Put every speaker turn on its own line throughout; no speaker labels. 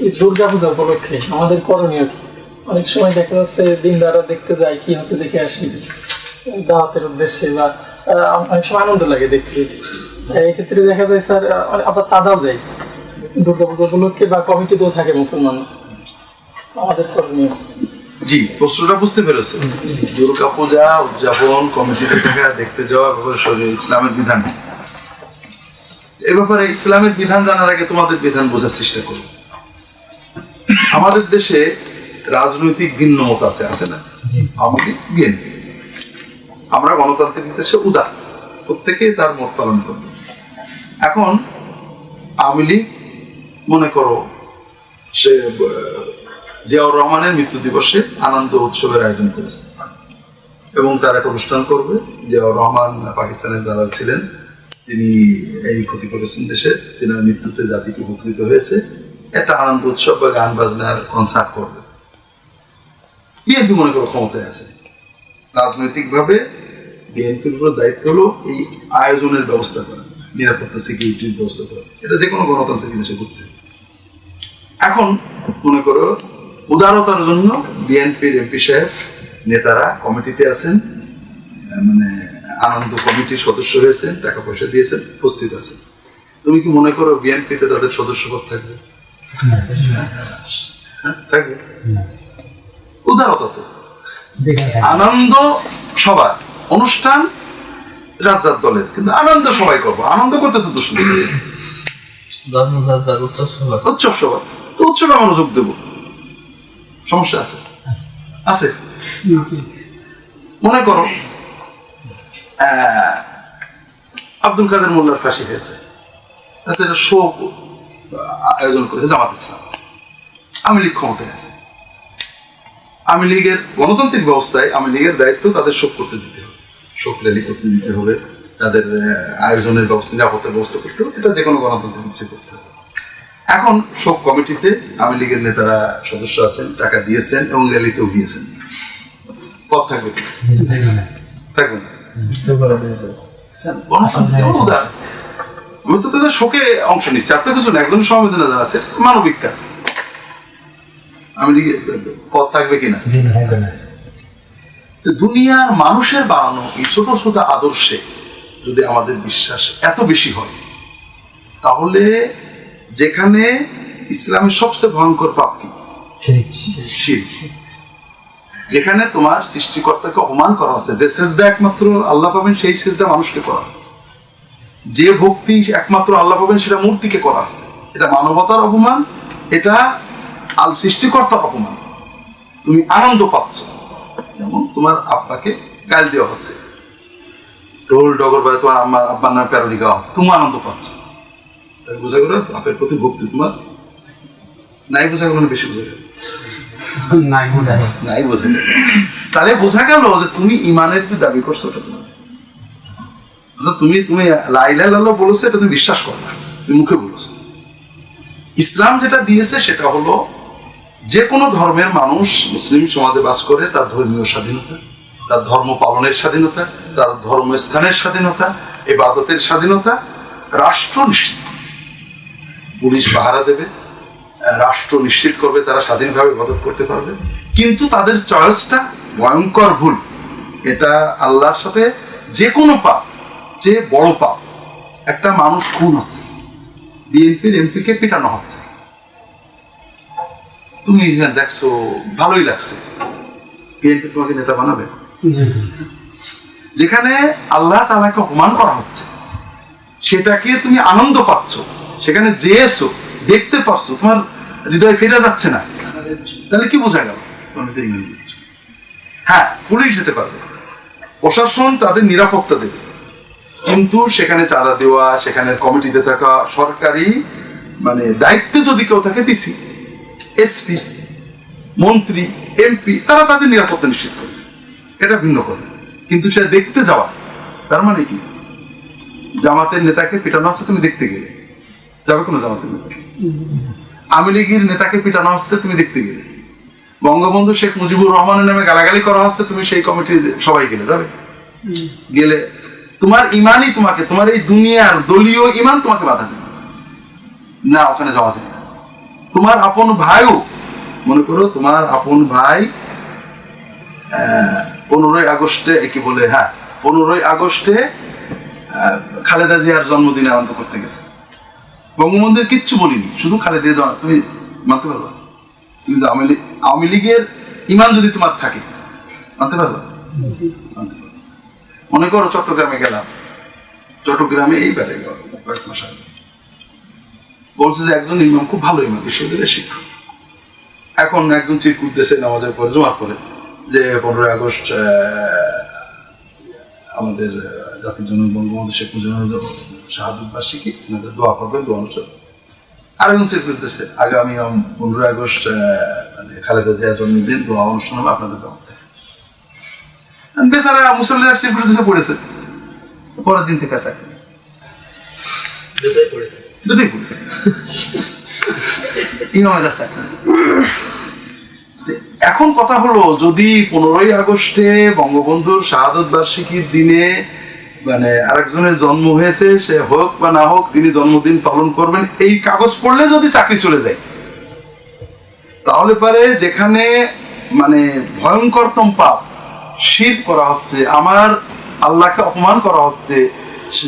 এই দুর্গাপূজা উপলক্ষে আমাদের করণীয় কি? অনেক সময় দেখা যাচ্ছে দিনদারা দেখতে যায়, কি হচ্ছে দেখে আসি দাওয়াতের উদ্দেশ্যে, বা অনেক সময় আনন্দ লাগে দেখতে। এই ক্ষেত্রে দেখা যায় স্যার আবার সাদাও যায় দুর্গাপূজা উপলক্ষে, বা কমিটিতেও থাকে মুসলমান, আমাদের করণীয়।
জি, প্রশ্নটা বুঝতে পেরেছে। দুর্গা পূজা উদযাপন কমিটিতে থাকা, দেখতে যাওয়া, ব্যাপারে শরীর ইসলামের বিধান, এ ব্যাপারে ইসলামের বিধান জানার আগে তোমাদের বিধান বোঝার চেষ্টা করো। আমাদের দেশে রাজনৈতিক ভিন্ন মত আছে, আছে না? আওয়ামী লীগ, বিএনপি। আমরা গণতান্ত্রিক দেশে উদার, প্রত্যেকে তার মত পালন করবে। এখন আওয়ামী লীগ মনে করো সে জিয়াউর রহমানের মৃত্যু দিবসে আনন্দ উৎসবের আয়োজন করেছে এবং তার একটা অনুষ্ঠান করবে। জিয়াউর রহমান পাকিস্তানের দালাল ছিলেন, তিনি এই ক্ষতি করেছেন দেশে, তিনার মৃত্যুতে জাতিকে উপকৃত হয়েছে, একটা আনন্দ উৎসব বা গান বাজনার কনসার্ট করবে। বিএনপি মনে করো ক্ষমতায় আছে, রাজনৈতিকভাবে বিএনপির উপর দায়িত্ব হলো এই আয়োজনের ব্যবস্থা করা, নিরাপত্তা সিকিউরিটির ব্যবস্থা করা। এটা যে কোনো গণতান্ত্রিক দেশে করতে হবে। এখন মনে করো উদারতার জন্য বিএনপির এমপি সাহেব নেতারা কমিটিতে আছেন, মানে আনন্দ কমিটির সদস্য হয়েছেন, টাকা পয়সা দিয়েছেন, উপস্থিত আছেন। তুমি কি মনে করো বিএনপিতে তাদের সদস্যপদ থাকবে? থাকবে? উদারতা তো। আনন্দ সবার অনুষ্ঠান যার যার দলের, কিন্তু আনন্দ সবাই করবো। আনন্দ করতে তো দোষ নেই, উৎসব সবার তো, উৎসবে আমরা যোগ দেবো, সমস্যা আছে? আছে। মনে করো আব্দুল কাদের মোল্লার ফাঁসি হয়েছে, তাতে শোক আয়োজন করেছে জামাত ইসলাম। আওয়ামী লীগ ক্ষমতায় আছে, আওয়ামী লীগের গণতান্ত্রিক ব্যবস্থায় আওয়ামী লীগের দায়িত্ব তাদের শোক করতে দিতে হবে, শোক র্যালি করতে দিতে হবে, তাদের আয়োজনের ব্যবস্থা, নিরাপত্তার ব্যবস্থা করতে হবে। এটা যে কোনো গণতান্ত্রিক কিছু করতে হবে। এখন শোক কমিটিতে আওয়ামী লীগের নেতারা সদস্য আছেন, টাকা দিয়েছেন এবং র্যালিতেও গিয়েছেন, পদ থাকবে কি? থাকবে না। আমি তো তাদের শোকে অংশ নিচ্ছি, আর তো কিছু না, একজন সমবেদনা জানাচ্ছে, মানবিক কাজ। আওয়ামী লীগের পদ থাকবে কিনা? দুনিয়ার মানুষের বানানো এই ছোট ছোট আদর্শে যদি আমাদের বিশ্বাস এত বেশি হয়, তাহলে যেখানে ইসলামের সবচেয়ে ভয়ঙ্কর পাপ কি? শিরক। যেখানে তোমার সৃষ্টিকর্তাকে অপমান করা হচ্ছে, যে সেজদা একমাত্র আল্লাহ পাবেন সেই সেজদা মানুষকে করা হচ্ছে, যে ভক্তি একমাত্র আল্লাহ পাবেন সেটা মূর্তিকে করা হচ্ছে। এটা মানবতার অপমান, এটা আল সৃষ্টিকর্তার অপমান। তুমি আনন্দ পাচ্ছ, যেমন তোমার আপনাকে গাল দেওয়া হচ্ছে, ঢোল ডগর বাজে তোমার আব্বার নামে প্যারোডি গাওয়া হচ্ছে, তুমি আনন্দ পাচ্ছ। তাই বোঝা গেল বাপের প্রতি ভক্তি তোমার নাই, বোঝা গেল না? বেশি বোঝা গেল? নাই বোঝা গেল। তাহলে বোঝা গেল যে তুমি ইমানের যে দাবি করছো ওটা তোমার, তুমি তুমি লা ইলাহা ইল্লাল্লাহ বলেছো, এটা তুমি বিশ্বাস করো না, তুমি মুখে বলেছো। ইসলাম যেটা দিয়েছে সেটা হলো যে কোনো ধর্মের মানুষ মুসলিম সমাজে বাস করে, তার ধর্মীয় স্বাধীনতা, তার ধর্ম পালনের স্বাধীনতা, তার ধর্মস্থানের স্বাধীনতা, ইবাদতের স্বাধীনতা রাষ্ট্র নিশ্চিত। পুলিশ পাহারা দেবে, রাষ্ট্র নিশ্চিত করবে তারা স্বাধীনভাবে ইবাদত করতে পারবে, কিন্তু তাদের চয়েসটা ভয়ঙ্কর ভুল। এটা আল্লাহর সাথে যে কোনো পাপ, যে বড় পাপ। একটা মানুষ খুন হচ্ছে, বিএনপির এমপিকে পিটানো হচ্ছে, তুমি দেখছো ভালোই লাগছে, বিএনপি তোমাকে নেতা বানাবে? যেখানে আল্লাহ তাআলাকে অপমান করা হচ্ছে সেটাকে তুমি আনন্দ পাচ্ছ, সেখানে যেয়েছো, দেখতে পাচ্ছ, তোমার হৃদয় ফেটে যাচ্ছে না, তাহলে কি বোঝা গেল? হ্যাঁ, পুলিশ যেতে পারবে, প্রশাসন তাদের নিরাপত্তা দেবে, কিন্তু সেখানে চাঁদা দেওয়া, সেখানে কমিটিতে থাকা, সরকারি মানে দায়িত্বে যদি কেউ থাকে, ডিসি, এসপি, মন্ত্রী, এমপি, তারা তাদের নিরাপত্তা নিশ্চিত করবে, এটা ভিন্ন কথা। কিন্তু সে দেখতে যাওয়া, তার মানে কি? জামাতের নেতাকে পিটানো হচ্ছে, তুমি দেখতে গেলে যাবে কোনো জামাতের নেতা? আওয়ামী লীগের নেতাকে পিটানো হচ্ছে, তুমি দেখতে গেলে? বঙ্গবন্ধু শেখ মুজিবুর রহমানের নামে গালাগালি করা হচ্ছে, তুমি সেই কমিটির সবাই গেলে যাবে? গেলে তোমার ইমানই তোমাকে, তোমার এই দুনিয়ার দলীয় ইমান তোমাকে বাধা দেবে না, ওখানে যাওয়া যায় না। তোমার আপন ভাইও, মনে করো তোমার আপন ভাই 15ই আগস্টে কি বলে, হ্যাঁ 15ই আগস্টে খালেদা জিয়ার জন্মদিনে আনন্দ করতে গেছে, বঙ্গবন্ধুর কিচ্ছু বলিনি, শুধু খালেদা জিয়া। তুমি মানতে পারবা? তুমি আওয়ামী লীগের ইমান যদি তোমার থাকে মানতে পারবা? মনে করো চট্টগ্রামে গেলাম, চট্টগ্রামে এইবারে কয়েক মাস আগে বলছে যে একজন ইমাম, খুব ভালো ইমাম, বিশ্ববিদ্যালয়ের শিক্ষক, এখন একজন চিরকুট দেশে নামাজের পরে জমার পরে যে 15ই আগস্ট আমাদের জাতির জনক বঙ্গবন্ধু শেখ মুজিবুর শাহাদত বার্ষিকী, আপনাদের দোয়া করবেন, দোয়া অনুষ্ঠান। আরেকজন চিরকুট দেশে আগামী 15ই আগস্ট মানে খালেদা জিয়ার জন্মদিন, দোয়া অনুষ্ঠান হবে, আপনাদের দোয়া। বেচারা মুসল্লিরা চিরকুট দেশে পড়েছে, পরের দিন থেকে আছে দুটোই পড়েছে ইমামের আছে। এখন কথা হলো, যদি 15ই আগস্টে বঙ্গবন্ধুর শাহাদত বার্ষিকীর দিনে মানে আরেকজনের জন্ম হয়েছে, সে হোক বা না হোক তিনি জন্মদিন পালন করবেন, এই কাগজ পড়লে যদি চাকরি চলে যায়, তাহলে পারে যেখানে মানে ভয়ঙ্করতম পাপ শিরক করা হচ্ছে, আমার আল্লাহকে অপমান করা হচ্ছে,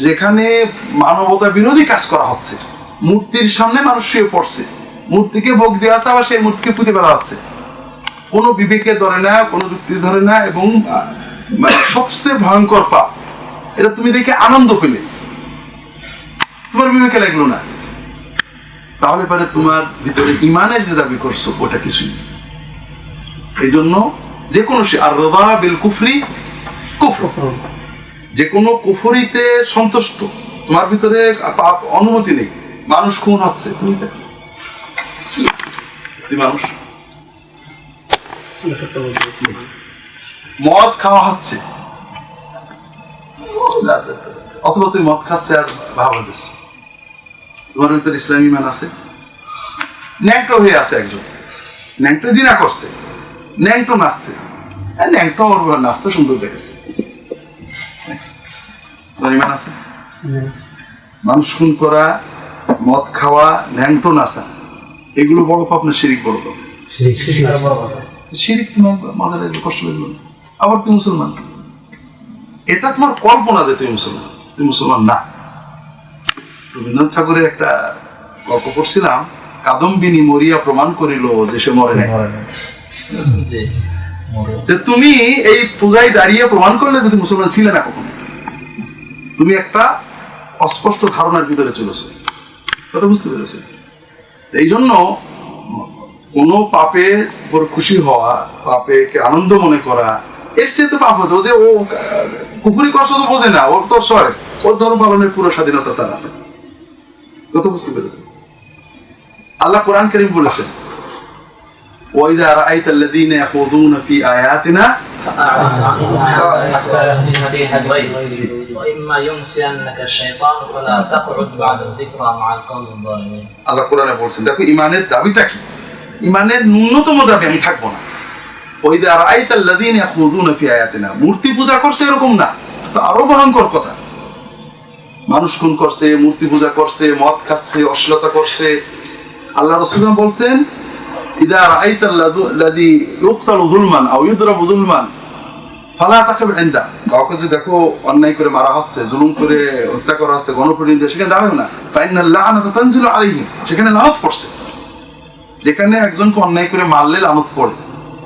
যেখানে মানবতা বিরোধী কাজ করা হচ্ছে, মূর্তির সামনে মানুষ শুয়ে পড়ছে, মূর্তিকে ভোগ দেওয়া আছে, আবার সেই মূর্তিকে পুঁতে ফেলা হচ্ছে, কোনো বিবেকে ধরে না, কোনো যুক্তি ধরে না, এবং মানে সবচেয়ে ভয়ঙ্কর পাপ। এটা তুমি দেখে আনন্দ পেলে, তোমার বিবেকে লাগলো না, তাহলে পরে তোমার ভিতরে ইমানের যে দাবি করছো ওটা কিছুই। এই জন্য যে কোনো আর রাদা বিল কুফরি কুফর, যে কোনো কুফরিতে সন্তুষ্ট, তোমার ভিতরে পাপ অনুমতি নেই, মানুষ খুন হচ্ছে, তুমি মানুষ মদ খাওয়া হচ্ছে, অথবা তুমি মদ খাচ্ছে আর ভাবা দিচ্ছ, তোমার ভিতরে ইসলামী ইমান আছে? ন্যাংটো হয়ে আছে একজন, ন্যাংটো জিনা করছে, ন্যাংটো নাচছে, ন্যাংটো ওর নাচতে সুন্দর দেখেছে, তোমার ইমান আছে? মানুষ খুন করা, মদ খাওয়া, ন্যাংটো নাচা, এগুলো বড় পাপ না শিরিক বড় পাপ? শিরিক তোমার মাথায় কষ্ট লাগলো না, আবার তুমি মুসলমান, এটা তোমার কল্পনা যে তুমি মুসলমান, তুমি মুসলমান না। রবীন্দ্রনাথ ঠাকুরের একটা গল্প পড়ছিলাম, কাদম্বিনী মরিয়া প্রমাণ করিল যে সে মরে নাই। তুমি এই পূজায় দাঁড়িয়ে প্রমাণ করলে যে তুমি মুসলমান ছিলে না কখনো, তুমি একটা অস্পষ্ট ধারণার ভিতরে চলেছো, কথা বুঝতে পেরেছো? এই জন্য কোনো পাপের উপর খুশি হওয়া, পাপেকে আনন্দ মনে করা, এর চেয়ে তো পাপ হতো যে ও কুকুরি করছো তো বোঝে না, ওর তো সয়, ওর ধর্ম পালনের পুরো স্বাধীনতা তার আছে, কথা বুঝতে পেরেছে? আল্লাহ কোরআন কারীম বলেছেন, ওয়াইদা রাআইতাল্লাযীনা ইয়াখুযুনা ফি আয়াতিনা আল্লাহ কোরআনে বলছেন, দেখো ইমানের দাবিটা কি, ইমানের ন্যূনতম দাবি আমি থাকবো না। ওয়াইদা রাআইতাল্লাযীনা ইয়াখুযুনা ফি আয়াতিনা, মূর্তি পূজা করছে এরকম না, তো আরো ভয়ঙ্কর কথা, মানুষ খুন করছে, মূর্তি পূজা করছে, মদ খাচ্ছে, অশ্লীলতা করছে। আল্লাহ রাসূল বলছেন, ইদা রাআইতাল্লাযী ইউকতালু যুলমান আও ইউদরাবু যুলমান ফালা তাকিব ইনদা, কাউকে যদি দেখো অন্যায় করে মারা হচ্ছে, জুলুম করে হত্যা করা হচ্ছে, গণপ্রতিনিধি, সেখানে দাঁড়াবে না, ফাইনাল লাআনাতু তানজিলু আলাইহিম, সেখানে লানত পড়ছে। যেখানে একজনকে অন্যায় করে মারলে লানত পড়ে,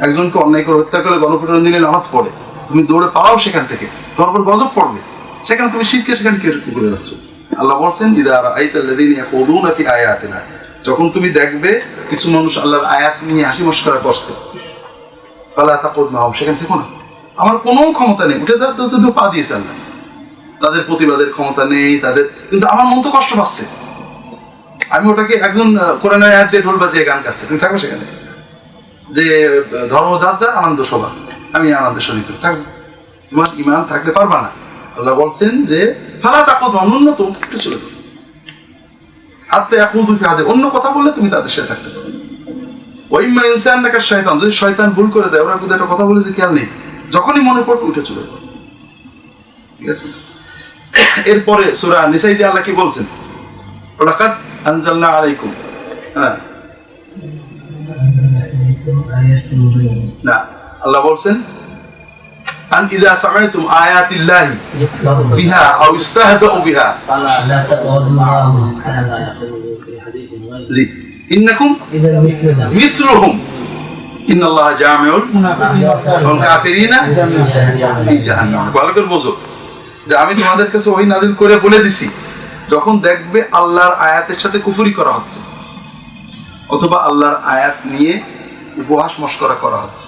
একজনকে অন্যায় করে হত্যা করলে গণপ্রতিনিধি দিলে লানত পড়ে, তুমি দৌড়ে পালাও সেখান থেকে, তোমার উপর গজব পড়বে, সেখানে তুমি শিরকে সেখানে কি করে যাচ্ছ? আল্লাহ বলছেন, ইদা রাআইতাল্লাযীনা ইয়াখুযুনা ফি আয়াতিনা, যখন তুমি দেখবে কিছু মানুষ আল্লাহর আয়াত নিয়ে হাসি মশকরা করছে, ফালা তাকুদ মাহুম, সেখান থেকে না, আমার কোনো ক্ষমতা নেই, উঠে যাও, তো পা দিয়েছে আল্লাহ, তাদের প্রতিবাদের ক্ষমতা নেই তাদের, কিন্তু আমার মন তো কষ্ট পাচ্ছে, আমি ওটাকে একজন কোরআনের আয়াত দিয়ে ঢোল বাজিয়ে গান গাচ্ছে, তুমি থাকবে সেখানে? যে ধর্ম যার যার আনন্দ সভা, আমি আনন্দের শরীর থাকবো, তোমার ইমান থাকলে পারবা না। আল্লাহ বলছেন যে ফালা তাকুদ মাহুম, ন্যূনতম একটু চলে যাও, হাতে ইয়াকুযু ফি হাদিস, অন্য কথা বললে তুমি তাদের সাথে থাকতে পারো। ওয়াইম্মা ইনসান্নাকা শাইতান, যদি শয়তান ভুল করে দেয়, ওরা কিন্তু একটা কথা বলে যে খেয়াল নেই, যখনই মনে পড়বে উঠে চলে যাবে, ঠিক আছে? এরপরে সূরা নিসাই যে আল্লাহ কি বলছেন, লাকাদ আনজালনা আলাইকুম, হ্যাঁ না, আল্লাহ বলছেন আন ইযা সামাইতুম আয়াতিল্লাহি বিহা আও ইস্তাহজাউ বিহা
لا تقعدوا معهم حتى لا يقولوا في حديث غيره
জি ইন্নাকুম
إذا مثلنا
মিথলুহুম ইন্নাল্লাহা জামিউল কাফিরিনা ফি জাহান্নাম। ভালো করে বোঝো যে আমি তোমাদের কাছে ওহী নাযিল করে বলে দিছি, যখন দেখবে আল্লাহর আয়াতের সাথে কুফরি করা হচ্ছে অথবা আল্লাহর আয়াত নিয়ে উপহাস মশকরা করা হচ্ছে,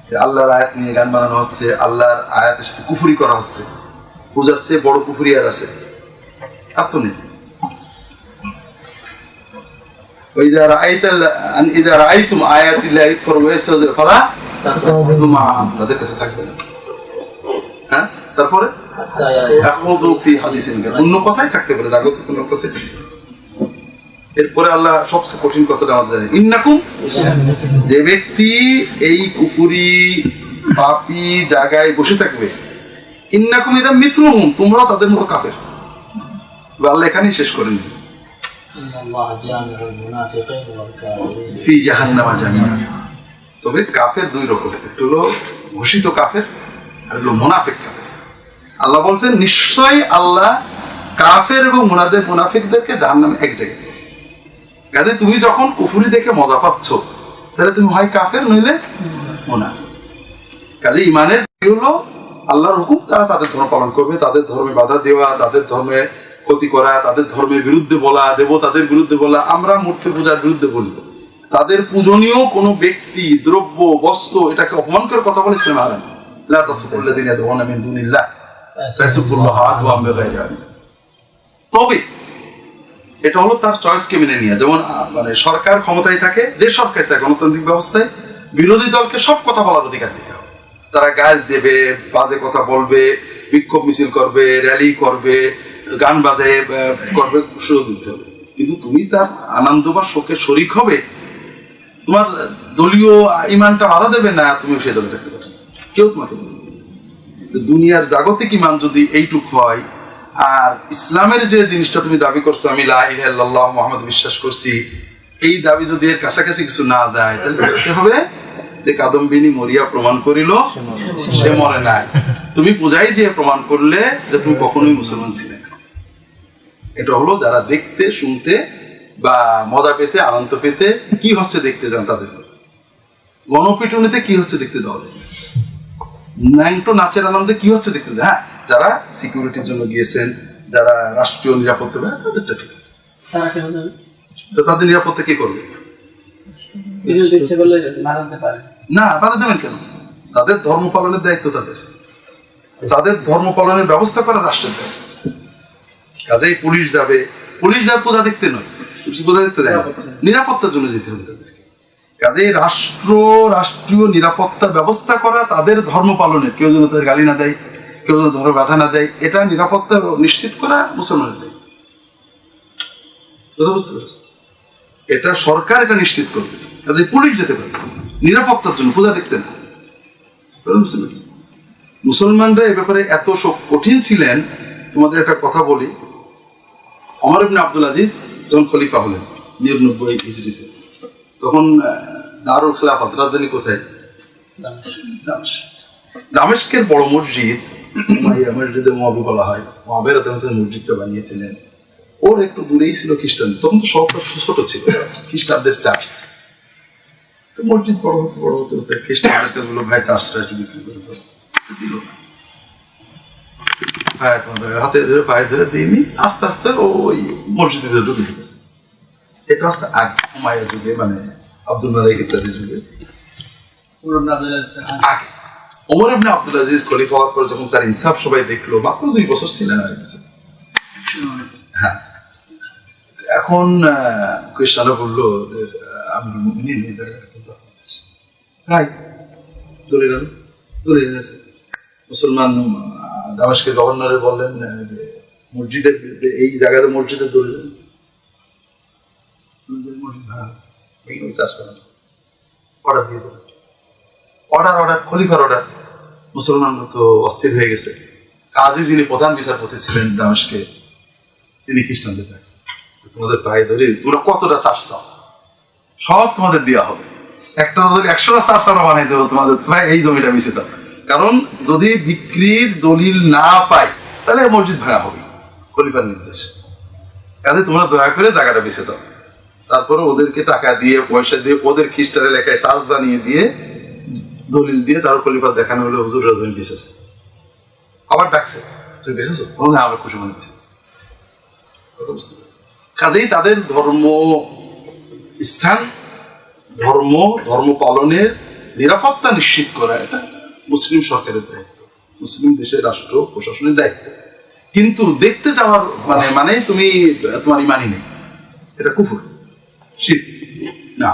যে আল্লাহর আয়াত নিয়ে গান বানানো হচ্ছে, আল্লাহর আয়াতের সাথে কুফরি করা হচ্ছে, বুঝাচ্ছে বড় কুফরি আর আছে আর তো নেই। وإذا رأيت إذا رأيتم آيات الله يكفر ويستهزئ فلا تقعدوا معهم তাদের কাছে থাকবে না। হ্যাঁ, তারপরে
حتى يأتي
আখুযু ফি হাদিসিন গায়র, অন্য কথাই থাকতে পারে, জাগতিক অন্য কথাই। এরপরে আল্লাহ সবচেয়ে কঠিন কথাটা আমাদের জানেন, ইন্নাকুম, যে ব্যক্তি এই কুফরি পাপী জায়গায় বসে থাকবে, ইন্নাকুম ইযা মিথলুহুম, তোমরাও তাদের মতো কাফের। আল্লাহ এখানেই শেষ করেন,
إن الله جامع المنافقين والكافرين
ফি জাহান্নামা জামিআ। তবে কাফের দুই রকম, একটা হলো ঘোষিত কাফের আর হলো মুনাফিক কাফের। আল্লাহ বলছেন নিশ্চয়ই আল্লাহ কাফের এবং মুনাফিকদেরকে জাহান্নামে এক জায়গায়। কাজে তুমি যখন কুফরি দেখে মজা পাচ্ছ, তাহলে তুমি হয় কাফের নইলে মুনাফিক। কাজে ইমানের হলো আল্লাহর হুকুম, তারা তাদের ধর্ম পালন করবে, তাদের ধর্মে বাধা দেওয়া, তাদের ধর্মে ক্ষতি করা, তাদের ধর্মের বিরুদ্ধে বলা, দেবতাদের বিরুদ্ধে বলা। আমরা মূর্তি পূজার বিরুদ্ধে বলবো, তাদের পূজনীয় কোনো ব্যক্তি, দ্রব্য, বস্ত্র এটাকে অপমান করে কথা বলে ইসলাম হারাম। লা তাসুবুল্লাযিনা ইয়াদউনা মিন দুনিল্লাহ ফায়াসুবুল্লাহ আদওয়াম বিগাইরি ইলম। তবে এটা হলো তার চয়েসকে মেনে নিয়ে, যেমন মানে সরকার ক্ষমতায় থাকে, যে সরকার থাকে গণতান্ত্রিক ব্যবস্থায় বিরোধী দলকে সব কথা বলার অধিকার দিতে হবে। তারা গাল দেবে, বাজে কথা বলবে, বিক্ষোভ মিছিল করবে, র্যালি করবে, গান বাজে করবে, সুযোগ দিতে হবে। কিন্তু তুমি তার আনন্দ বা শোকে শরিক হবে, তোমার দলীয় ইমানটা বাধা দেবে না, তুমি সেই দলে থাকতে পারবে, কেউ তোমাকে বলবে না। দুনিয়ার জাগতিক ইমান যদি এইটুক হয়, আর ইসলামের যে জিনিসটা তুমি দাবি করছো, আমি লা ইলাহা ইল্লাল্লাহ মুহাম্মদ বিশ্বাস করছি, এই দাবি যদি এর কাছাকাছি কিছু না যায়, তাহলে বুঝতে হবে যে কাদম্বিনী মরিয়া প্রমাণ করিল সে মরে নাই। তুমি পূজাই যে প্রমাণ করলে যে তুমি কখনোই মুসলমান ছিলে না। এটা হলো যারা দেখতে, শুনতে বা মজা পেতে, আনন্দ পেতে কি হচ্ছে দেখতে যান, তাদের গণপিটুনিতে কি হচ্ছে দেখতে দেওয়া যায়, ন্যাংটো নাচের আনন্দে কি হচ্ছে দেখতে দেয়। হ্যাঁ, যারা সিকিউরিটির জন্য গিয়েছেন, যারা রাষ্ট্রীয় নিরাপত্তা, তাদেরটা ঠিক আছে,
তারা কেন যাবে?
তো তাদের নিরাপত্তা কে করবে?
বিরোধী ইচ্ছে করলে মারাতে পারে
না, বাধা দেবেন কেন? তাদের ধর্ম পালনের দায়িত্ব তাদের, তাদের ধর্ম পালনের ব্যবস্থা করা রাষ্ট্রের দায়িত্ব। কাজেই পুলিশ যাবে পূজা দেখতে নয়, পূজা দেখতে দেয় না, নিরাপত্তার জন্য যেতে হবে তাদেরকে। কাজেই রাষ্ট্রীয় নিরাপত্তা ব্যবস্থা করা তাদের ধর্ম পালনের, কেউ যেন তাদের গালি না দেয়, কেউ যেন ধর্ম বাধা না দেয়, এটা নিরাপত্তা নিশ্চিত করা মুসলমানের দায়িত্ব। কথা বুঝতে পেরেছ? এটা সরকার এটা নিশ্চিত করবে, কাজেই পুলিশ যেতে পারবে নিরাপত্তার জন্য, পূজা দেখতে না। মুসলমানরা এ ব্যাপারে এত কঠিন ছিলেন। তোমাদের একটা কথা বলি, ওমর ইবনে আব্দুল আজিজ যখন খলিফা হলেন 99 হিজরিতে, তখন দারুল খেলাফত রাজধানী কোথায়? দামেস্কের বড় মসজিদ, মসজিদে মুআবি বলা হয়, মুআবির রাদিয়াল্লাহু মসজিদটা বানিয়েছিলেন। ওর একটু দূরেই ছিল খ্রিস্টান, তখন তো শহরটা ছোট ছিল, খ্রিস্টানদের চার্চ। তো মসজিদ বড় হতে খ্রিস্টানদের কাছে বললো, ভাই চার্চটা একটু বিক্রি করে দিল না। হ্যাঁ, তোমাদের হাতে ধরে পায়ে ধরে দিইনি, আস্তে আস্তে ওই মসজিদের ভিতরে ঢুকে গেছে। এটা হচ্ছে আগে উমাইয়া যুগে, মানে আব্দুল মালিক ইত্যাদির যুগে আগে। ওমর ইবনে আব্দুল আজিজ খলিফা হওয়ার পর যখন তার ইনসাফ সবাই দেখলো, মাত্র 2 বছর ছিলেন, হ্যাঁ, এখন খ্রিস্টানরা বললো যে আমিরুল মুমিনিন এই জায়গাটা কিন্তু দলিল এনেছে। মুসলমান দামেস্কের গভর্নরে বললেন যে মসজিদের এই জায়গাতে মসজিদের দলিল অর্ডার দিয়ে দেবেন, অর্ডার খলিফার অর্ডার। মুসলমানরা তো অস্থির হয়ে গেছে। কাজী যিনি প্রধান বিচারপতি ছিলেন দামেস্কে, তিনি খ্রিস্টানদের ডাকছেন, তোমাদের পায়ে ধরে তোমরা কতটা চার্জ চাও, সব তোমাদের দেওয়া হবে। একটা ওদের 100টা চারচারা বানাই দেবো তোমাদের, ভাই এই জমিটা বেঁচে দাও। কারণ যদি বিক্রির দলিল না পাই তাহলে মসজিদ ভাঙা হবে খলিফার নির্দেশ। কাজে তোমরা দয়া করে জায়গাটা বেঁচে দাও। তারপরে ওদেরকে টাকা দিয়ে পয়সা দিয়ে ওদের খ্রিস্টান এলাকায় চার্জ বানিয়ে দিয়ে দলিল দিয়ে তার খলিফা দেখানো হলো হুজুর জমি বেঁচেছে। আবার ডাকছে, তুমি বেঁচেছো? আবার খুশি মনে বেঁচেছে। কাজেই তাদের ধর্ম স্থান, ধর্ম পালনের নিরাপত্তা নিশ্চিত করা এটা মুসলিম সরকারের দায়িত্ব, মুসলিম দেশের রাষ্ট্র প্রশাসনের দায়িত্ব। কিন্তু দেখতে যাওয়ার মানে তুমি তোমার ইমানই নেই, এটা কুফর, শিরক না।